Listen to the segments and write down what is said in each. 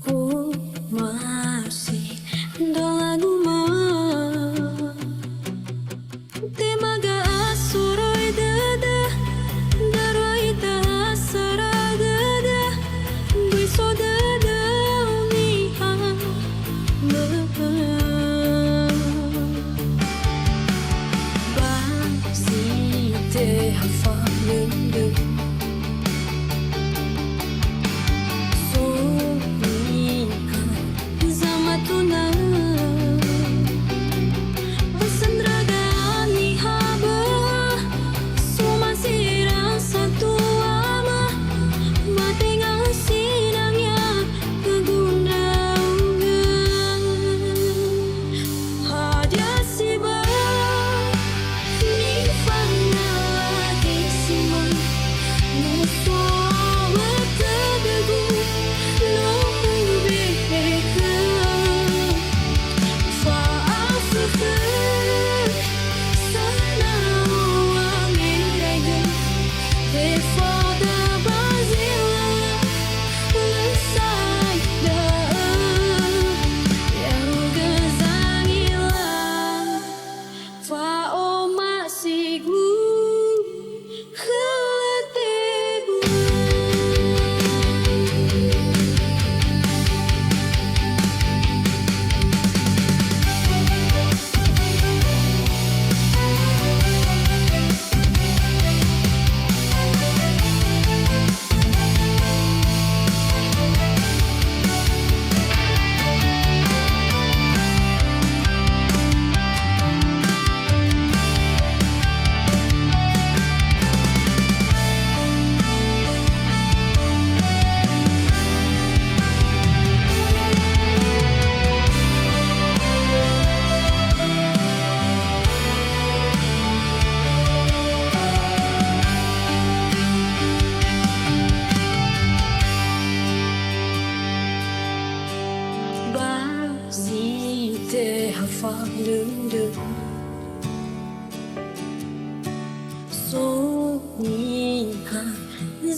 Oh, masih do lagu mah temaga asuroi dada daroi ta saragada biso dada uniha basi te hafa lende te hafa lende so ni ha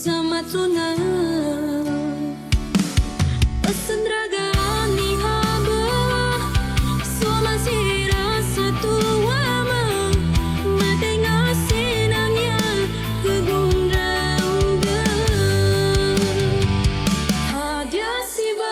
zamatuna asandraga ni haba so masih rasa tua ma matenga sinangnya kegundraung hadia siba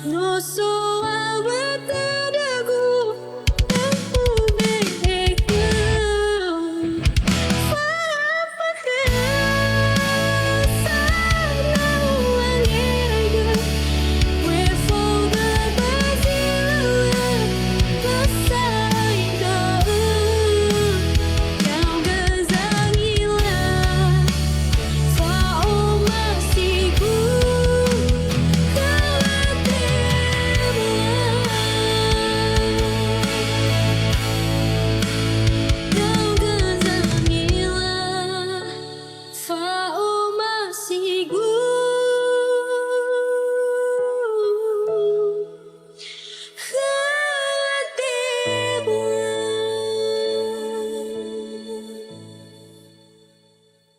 no so awatadagu ubeka fapaka sana wangiraga we foga bazila pasaida yang gazangila fa omasiku Hatimu